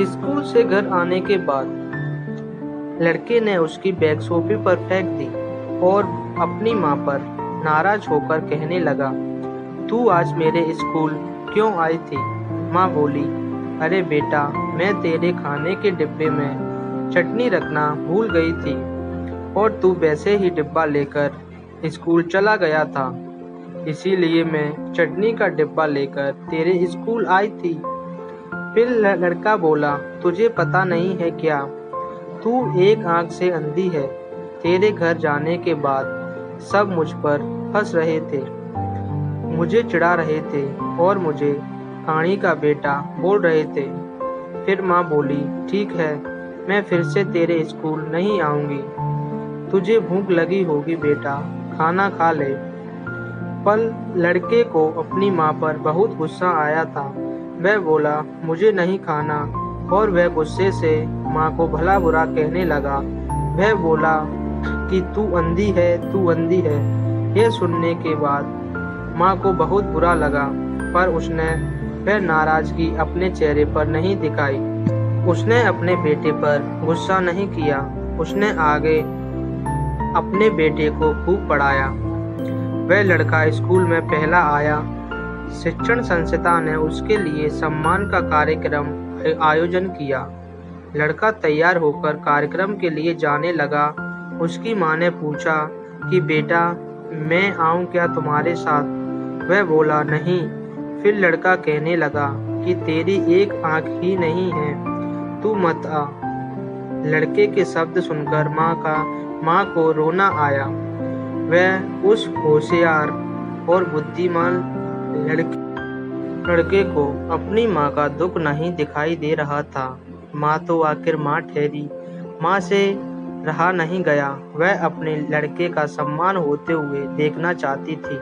School से घर आने के बाद लड़के ने उसकी बैग सोफे पर फेंक दी और अपनी माँ पर नाराज होकर कहने लगा, तू आज मेरे स्कूल क्यों आई थी? माँ बोली, अरे बेटा, मैं तेरे खाने के डिब्बे में चटनी रखना भूल गई थी और तू वैसे ही डिब्बा लेकर स्कूल चला गया था, इसीलिए मैं चटनी का डिब्बा लेकर तेरे स्कूल आई थी। फिर लड़का बोला, तुझे पता नहीं है क्या? तू एक आंख से अंधी है। तेरे घर जाने के बाद सब मुझ पर हंस रहे थे, मुझे चिढ़ा रहे थे और मुझे काणी का बेटा बोल रहे थे। फिर माँ बोली, ठीक है, मैं फिर से तेरे स्कूल नहीं आऊंगी। तुझे भूख लगी होगी बेटा, खाना खा ले। पर लड़के को अपनी माँ पर बहुत गुस्सा आया था। वह बोला, मुझे नहीं खाना, और वह गुस्से से माँ को भला बुरा कहने लगा। वह बोला कि तू अंधी है, तू अंधी है। यह सुनने के बाद माँ को बहुत बुरा लगा, पर उसने वह नाराजगी अपने चेहरे पर नहीं दिखाई। उसने अपने बेटे पर गुस्सा नहीं किया। उसने आगे अपने बेटे को खूब पढ़ाया। वह लड़का स्कूल में पहला आया। शिक्षण संस्था ने उसके लिए सम्मान का कार्यक्रम आयोजन किया। लड़का तैयार होकर कार्यक्रम के लिए जाने लगा। उसकी माँ ने पूछा कि बेटा, मैं आऊं क्या तुम्हारे साथ? वह बोला, नहीं। फिर लड़का कहने लगा कि तेरी एक आंख ही नहीं है, तू मत आ। लड़के के शब्द सुनकर माँ को रोना आया। वह उस होशियार और बुद्धिमान लड़के को अपनी माँ का दुख नहीं दिखाई दे रहा था। माँ तो आखिर माँ ठहरी। माँ से रहा नहीं गया। वह अपने लड़के का सम्मान होते हुए देखना चाहती थी।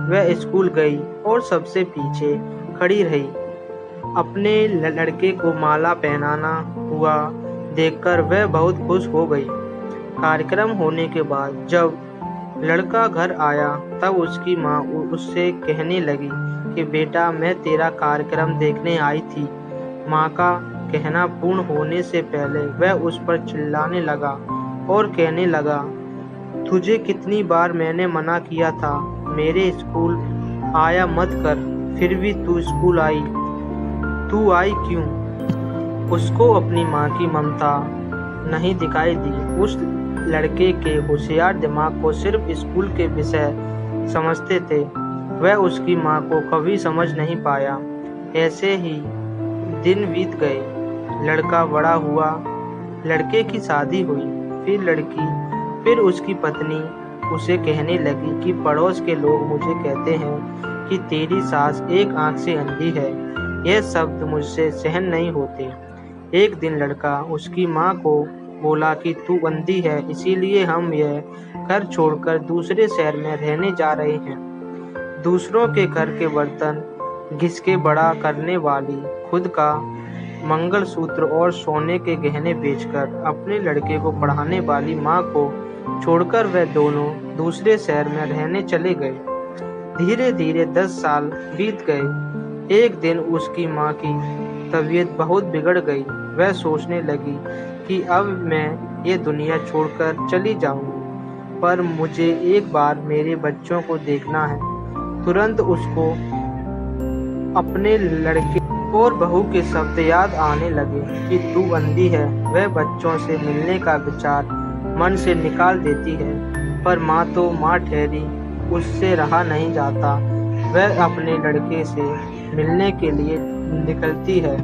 वह स्कूल गई और सबसे पीछे खड़ी रही। अपने लड़के को माला पहनाना हुआ देखकर वह बहुत खुश हो गई। कार्यक्रम होने के बाद जब लड़का घर आया तब उसकी माँ उससे कहने लगी कि बेटा, मैं तेरा कार्यक्रम देखने आई थी। माँ का कहना पूर्ण होने से पहले वह उस पर चिल्लाने लगा और कहने लगा, तुझे कितनी बार मैंने मना किया था मेरे स्कूल आया मत कर, फिर भी तू स्कूल आई। तू आई क्यों? उसको अपनी माँ की ममता नहीं दिखाई दी। उस लड़के के होशियार दिमाग को सिर्फ स्कूल के विषय समझते थे। वह उसकी माँ को कभी समझ नहीं पाया। ऐसे ही दिन बीत गए। लड़का बड़ा हुआ। लड़के की शादी हुई। फिर उसकी पत्नी उसे कहने लगी कि पड़ोस के लोग मुझे कहते हैं कि तेरी सास एक आंख से अंधी है। यह शब्द मुझसे सहन नहीं होते। एक दिन लड़का उसकी माँ को बोला कि तू अंधी है, इसीलिए हम यह घर छोड़कर दूसरे शहर में रहने जा रहे हैं। दूसरों के घर के बर्तन घिस के बड़ा करने वाली, खुद का मंगलसूत्र और सोने के गहने बेचकर अपने लड़के को पढ़ाने वाली माँ को छोड़कर वह दोनों दूसरे शहर में रहने चले गए। धीरे धीरे 10 साल बीत गए। एक दिन उसकी माँ की तबीयत बहुत बिगड़ गई। वह सोचने लगी कि अब मैं ये दुनिया छोड़कर चली जाऊंगी, पर मुझे एक बार मेरे बच्चों को देखना है। तुरंत उसको अपने लड़के और बहू के शब्द याद आने लगे कि तू अंधी है। वह बच्चों से मिलने का विचार मन से निकाल देती है, पर माँ तो माँ ठहरी। उससे रहा नहीं जाता। वह अपने लड़के से मिलने के लिए निकलती है।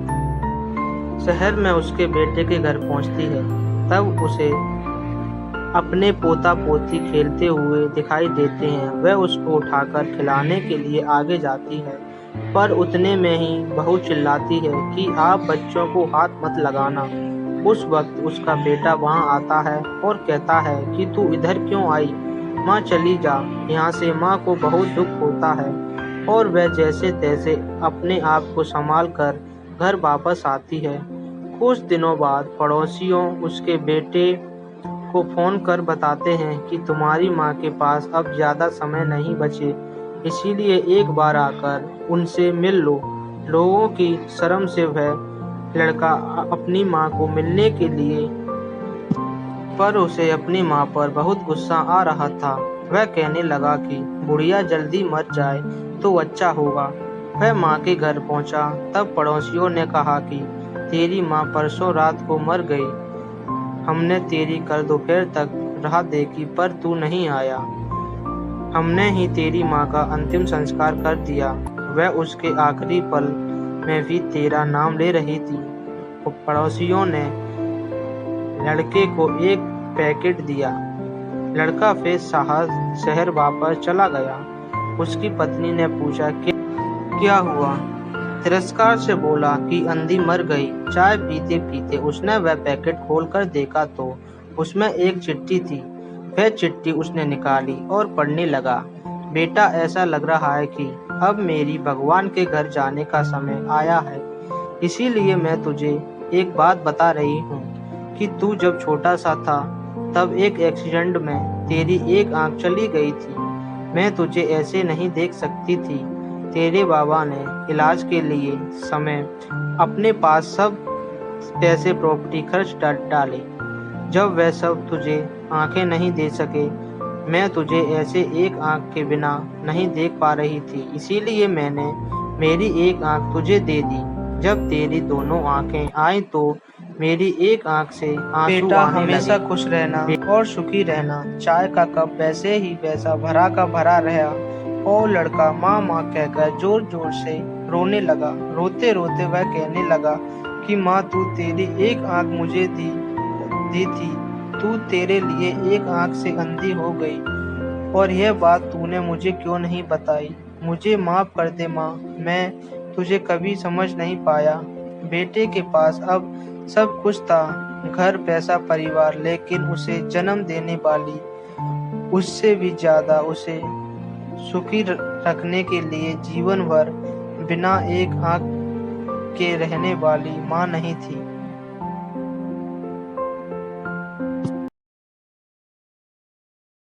शहर में उसके बेटे के घर पहुंचती है। तब उसे अपने पोता पोती खेलते हुए दिखाई देते हैं। वह उसको उठाकर खिलाने के लिए आगे जाती है, पर उतने में ही बहू चिल्लाती है कि आप बच्चों को हाथ मत लगाना। उस वक्त उसका बेटा वहां आता है और कहता है कि तू इधर क्यों आई? माँ चली जा यहाँ से। माँ को बहुत दुख होता है और वह जैसे तैसे अपने आप को संभाल कर घर वापस आती है। कुछ दिनों बाद पड़ोसियों उसके बेटे को फोन कर बताते हैं कि तुम्हारी माँ के पास अब ज़्यादा समय नहीं बचे, इसीलिए एक बार आकर उनसे मिल लो। लोगों की शर्म से वह लड़का अपनी माँ को मिलने के लिए, पर उसे अपनी माँ पर बहुत गुस्सा आ रहा था। वह कहने लगा कि बुढ़िया जल्दी मर जाए तो अच्छा होगा। वह माँ के घर पहुंचा तब पड़ोसियों ने कहा कि तेरी माँ परसों रात को मर गई। हमने तेरी कल दोपहर तक राह देखी पर तू नहीं आया। हमने ही तेरी माँ का अंतिम संस्कार कर दिया। वह उसके आखिरी पल में भी तेरा नाम ले रही थी। पड़ोसियों ने लड़के को एक पैकेट दिया। लड़का फिर शहर वापस चला गया। उसकी पत्नी ने पूछा कि क्या हुआ? तिरस्कार से बोला कि अंधी मर गई। चाय पीते पीते उसने वह पैकेट खोलकर देखा तो उसमें एक चिट्ठी थी। वह चिट्ठी उसने निकाली और पढ़ने लगा। बेटा, ऐसा लग रहा है कि अब मेरी भगवान के घर जाने का समय आया है। इसीलिए मैं तुझे एक बात बता रही हूँ कि तू जब छोटा सा था तब एक एक्सीडेंट में तेरी एक आंख चली गई थी। मैं तुझे ऐसे नहीं देख सकती थी। तेरे बाबा ने इलाज के लिए समय अपने पास सब पैसे प्रॉपर्टी खर्च डाले। जब वह सब तुझे आंखें नहीं दे सके, मैं तुझे ऐसे एक आंख के बिना नहीं देख पा रही थी। इसीलिए मैंने मेरी एक आंख तुझे दे दी। जब तेरी दोनों आंखें आई तो मेरी एक आंख से आंसू बेटा, आने हमेशा लगे। खुश रहना और सुखी रहना। चाय का कप वैसे ही वैसा भरा का भरा रहा और लड़का माँ माँ कहकर जोर जोर से रोने लगा। रोते रोते वह कहने लगा कि माँ, तू तेरी एक आंख मुझे दी थी, तू तेरे लिए एक आंख से अंधी हो गई और यह बात तूने मुझे क्यों नहीं बताई? मुझे माफ कर दे माँ, मैं तुझे कभी समझ नहीं पाया। बेटे के पास अब सब कुछ था, घर, पैसा, परिवार, लेकिन उसे जन्म देने वाली उससे भी ज्यादा उसे सुखी रखने के लिए जीवन भर बिना एक आंख के रहने वाली माँ नहीं थी।